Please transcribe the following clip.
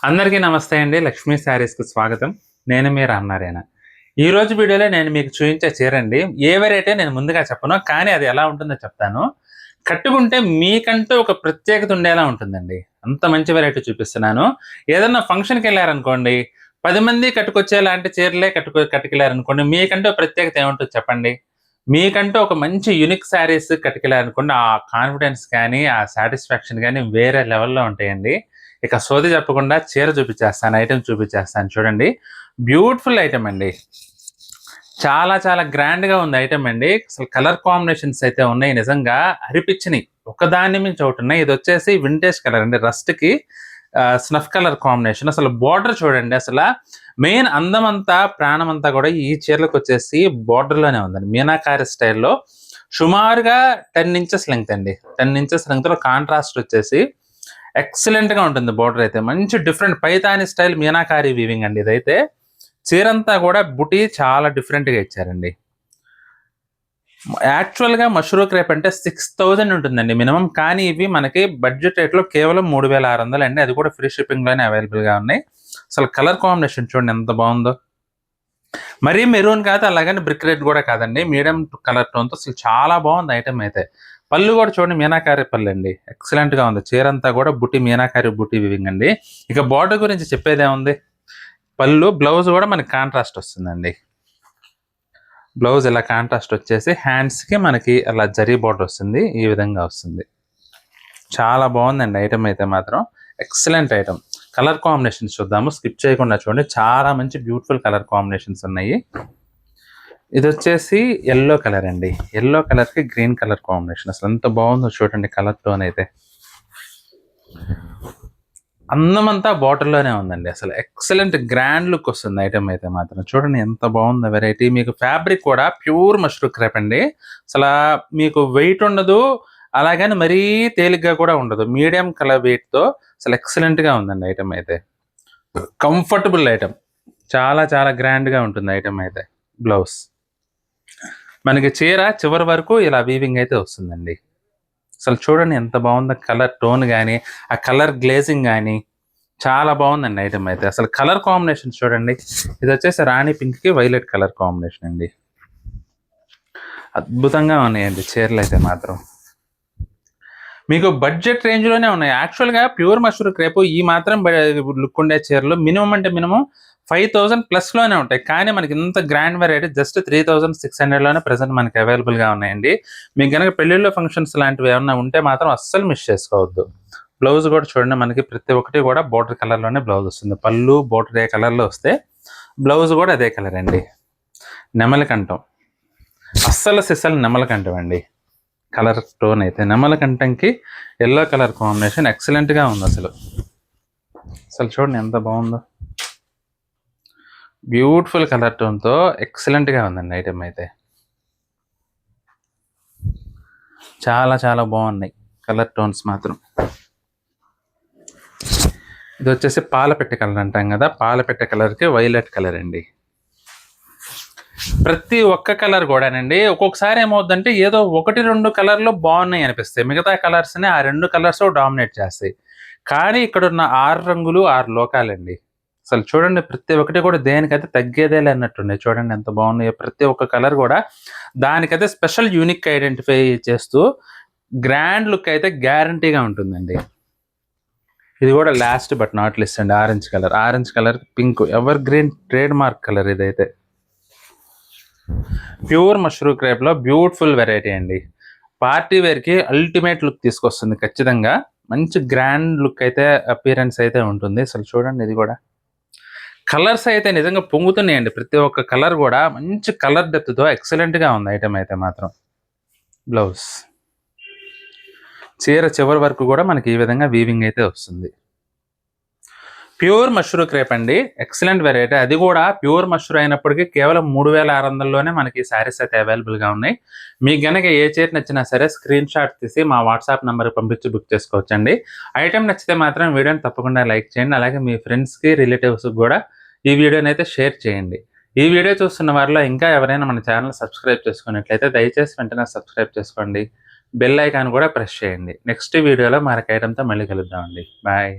అందరికీ నమస్తే అండి. లక్ష్మీ శారీస్‌కి స్వాగతం. నేను మీ రామనారాయణ. ఈరోజు వీడియోలో నేను మీకు చూయించే చీరండి. ఏ వెరైటీ నేను ముందుగా చెప్పను. కానీ అది ఎలా ఉంటుందో చెప్తాను. కట్టుకుంటే మీకంటూ ఒక ప్రత్యేకత ఉండేలా ఉంటుందండి. అంత మంచి వెరైటీ చూపిస్తున్నాను. ఏదన్నా ఫంక్షన్‌కెళ్లారనుకోండి, 10 మంది కట్టుకొచ్చేలాంటి చీరలే కట్టుకెళ్లారనుకోండి, మీకంటూ ప్రత్యేకత ఏముంటది చెప్పండి? మీకంటూ ఒక మంచి యూనిక్ శారీస్ కట్టుకెళ్లారనుకోండి, ఆ కాన్ఫిడెన్స్ గాని, ఆ సాటిస్ఫాక్షన్ గాని వేరే లెవెల్‌లో ఉంటాయండి. ఇక సోది చెప్పకుండా చీర చూపించేస్తాను. ఐటెమ్ చూపించేస్తాను చూడండి. బ్యూటిఫుల్ ఐటెమ్ అండి. చాలా చాలా గ్రాండ్‌గా ఉంది ఐటెమ్ అండి. అసలు కలర్ కాంబినేషన్స్ అయితే ఉన్నాయి నిజంగా అరిపించినియి. ఒకదాని మించి ఒకటున్నాయి. ఇదొచ్చేసి వింటేజ్ కలర్ అండి. రస్ట్‌కి స్నఫ్ కలర్ కాంబినేషన్. అసలు బోర్డర్ చూడండి అసల. మెయిన్ అందమంతా, ప్రాణమంతా కూడా ఈ చీరలకొచ్చేసి బోర్డర్‌లోనే ఉందండి. మీనాకారి స్టైల్‌లో సుమారుగా 10 ఇంచెస్ లెంగ్త్ అండి. 10 ఇంచెస్ లెంగ్త్‌లో కాంట్రాస్ట్ వచ్చేసి ఎక్సలెంట్‌గా ఉంటుంది బోర్డర్ అయితే. మంచి different Paithani style meenakari weaving అండి ఇదైతే. చీరంతా కూడా బుటీ చాలా డిఫరెంట్‌గా ఇచ్చారండి. యాక్చువల్‌గా మష్రూ క్రేప్ అంటే 6000 ఉంటుందండి మినిమమ్. కానీ ఇవి మనకి బడ్జెట్ రేట్‌లో కేవలం 3600 అండి. అది కూడా ఫ్రీ షిప్పింగ్‌లోనే అవైలబుల్‌గా ఉన్నాయి. అసలు కలర్ కాంబినేషన్ చూడండి ఎంత బావుందో. మరీ మెరూన్ కాదు అలాగని బ్రిక్ రెడ్ కూడా కాదండి. మీడియం కలర్ టోన్‌తో అసలు చాలా బావుంది ఐటెమ్ అయితే. పళ్ళు కూడా చూడండి మీనాకారి పళ్ళండి. ఎక్సలెంట్‌గా ఉంది. చీరంతా కూడా బుటీ మీనాకారి బుటీ వీవింగ్ అండి. ఇక బోర్డర్ గురించి చెప్పేదేముంది. పళ్ళు, బ్లౌజ్ కూడా మనకి కాంట్రాస్ట్ వస్తుందండి. బ్లౌజ్ ఇలా కాంట్రాస్ట్ వచ్చేసి హ్యాండ్స్‌కి మనకి అలా జరీ బోర్డర్ వస్తుంది. ఈ విధంగా వస్తుంది. చాలా బావుందండి ఐటెమ్ అయితే మాత్రం. Excellent item. కలర్ కాంబినేషన్స్ చూద్దాము. స్కిప్ చేయకుండా చూడండి. చాలా మంచి బ్యూటిఫుల్ కలర్ కాంబినేషన్స్ ఉన్నాయి. ఇదొచ్చేసి యెల్లో కలర్ అండి. యెల్లో కలర్‌కి గ్రీన్ కలర్ కాంబినేషన్. అసలు ఎంత బావుందో చూడండి కలర్ టోన్ అయితే. అందమంతా బార్డర్‌లోనే ఉందండి. అసలు ఎక్సలెంట్ గ్రాండ్ లుక్ వస్తుంది ఐటెమ్ అయితే మాత్రం. చూడండి ఎంత బావుందో వెరైటీ. మీకు ఫ్యాబ్రిక్ కూడా ప్యూర్ మష్రూ క్రేప్ అండి. అసలా మీకు వెయిట్ ఉండదు. అలాగని మరీ తేలిగ్గా కూడా ఉండదు. మీడియం కలర్ వెయిట్‌తో అసలు ఎక్సలెంట్‌గా ఉందండి ఐటెమ్ అయితే. Comfortable item. చాలా చాలా గ్రాండ్‌గా ఉంటుంది ఐటెమ్ అయితే. బ్లౌజ్. మనకి చీర చివరి వరకు ఇలా వీవింగ్ అయితే వస్తుందండి. అసలు చూడండి ఎంత బావుందో కలర్ టోన్ గాని, ఆ కలర్ గ్లేజింగ్ గాని చాలా బావుందండి ఐటెమ్ అయితే. అసలు కలర్ కాంబినేషన్స్ చూడండి. ఇదొచ్చేసి రాణి పింక్‌కి వైలెట్ కలర్ కాంబినేషన్ అండి. అద్భుతంగా ఉన్నాయండి చీరలైతే మాత్రం. మీకు బడ్జెట్ రేంజ్‌లోనే ఉన్నాయి. యాక్చువల్‌గా ప్యూర్ మష్రూ క్రేప్ ఈ మాత్రం లుక్ ఉండే చీరలు మినిమమ్ అంటే మినిమమ్ 5000 ప్లస్‌లోనే ఉంటాయి. కానీ మనకి ఇంత గ్రాండ్ వెరైటీ జస్ట్ 3600లోనే ప్రెజెంట్ మనకి అవైలబుల్‌గా ఉన్నాయండి. మీకు గనక పెళ్ళిళ్ళో ఫంక్షన్స్ లాంటివి ఏమన్నా ఉంటే మాత్రం అస్సలు మిస్ చేసుకోవద్దు. బ్లౌజ్ కూడా చూడండి మనకి ప్రతి ఒక్కటి కూడా బోర్డర్ కలర్‌లోనే బ్లౌజ్ వస్తుంది. పళ్ళు బోర్డర్ ఏ కలర్‌లో వస్తే బ్లౌజ్ కూడా అదే కలర్ అండి. నెమలికంఠం. అస్సలు సిస్సలు నెమలికంఠం అండి. కలర్ టోన్ అయితే నెమలికంఠంకి యెల్లో కలర్ కాంబినేషన్ ఎక్సలెంట్‌గా ఉంది అసలు. అసలు చూడండి ఎంత బావుందో. బ్యూటిఫుల్ కలర్ టోన్‌తో ఎక్సలెంట్‌గా ఉందండి ఐటెమ్ అయితే. చాలా చాలా బావున్నాయి కలర్ టోన్స్ మాత్రం. ఇదొచ్చేసి పాలపిట్ట కలర్ అంటాం కదా! పాలపిట్ట కలర్‌కి వైలెట్ కలర్ అండి. ప్రతి ఒక్క కలర్ కూడానండి ఒక్కొక్కసారి ఏమవుద్దంటే ఏదో 1, 2 కలర్‌లో బావున్నాయి అనిపిస్తాయి. మిగతా కలర్స్‌ని ఆ 2 కలర్స్ డామినేట్ చేస్తాయి. కానీ ఇక్కడున్న 6 రంగులు 6 లోకాలండి. అసలు చూడండి ప్రతి ఒక్కటి కూడా దేనికైతే తగ్గేదేలే అన్నట్టున్నాయి. చూడండి ఎంత బావున్నాయో. ప్రతి ఒక్క కలర్ కూడా దానికైతే స్పెషల్ యూనిక్ ఐడెంటిఫై చేస్తూ గ్రాండ్ లుక్ అయితే గ్యారంటీగా ఉంటుందండి. ఇది కూడా లాస్ట్ బట్ నాట్ లీస్ట్ అండి orange colour. Orange colour pink ever green trade mark colour ఇదైతే. ప్యూర్ మష్రూ క్రేప్‌లో బ్యూటిఫుల్ వెరైటీ అండి. పార్టీ వేర్‌కి అల్టిమేట్ లుక్ తీసుకొస్తుంది ఖచ్చితంగా. మంచి గ్రాండ్ లుక్ అయితే అపియరెన్స్ అయితే ఉంటుంది. అసలు చూడండి ఇది కూడా. కలర్స్ అయితే నిజంగా పొంగుతున్నాయండి. ప్రతి ఒక్క కలర్ కూడా మంచి కలర్ డెప్త్‌తో ఎక్సలెంట్‌గా ఉంది ఐటెమ్ అయితే మాత్రం. బ్లౌజ్. చీర చివరి వరకు కూడా మనకి ఈ విధంగా వీవింగ్ అయితే వస్తుంది. ప్యూర్ మష్రూ క్రేప్ అండి. Excellent variety. అది కూడా ప్యూర్ మష్రూ అయినప్పటికీ కేవలం 3600లోనే మనకి శారీస్ అయితే అవైలబుల్‌గా ఉన్నాయి. మీకు గనక ఏ చీర నచ్చినా సరే స్క్రీన్ షాట్ తీసి మా వాట్సాప్ నంబర్‌కి పంపించి బుక్ చేసుకోవచ్చండి. ఐటెమ్ నచ్చితే మాత్రం వీడియోని తప్పకుండా లైక్ చేయండి. అలాగే మీ ఫ్రెండ్స్‌కి, రిలేటివ్స్‌కి కూడా ఈ వీడియోని అయితే షేర్ చేయండి. ఈ వీడియో చూస్తున్న వారిలో ఇంకా ఎవరైనా మన ఛానల్ సబ్స్క్రైబ్ చేసుకున్నట్లయితే దయచేసి వెంటనే సబ్స్క్రైబ్ చేసుకోండి. బెల్ ఐకాన్ కూడా ప్రెస్ చేయండి. నెక్స్ట్ వీడియోలో మరొక ఐటెమ్‌తో మళ్ళీ కలుద్దామండి. బాయ్.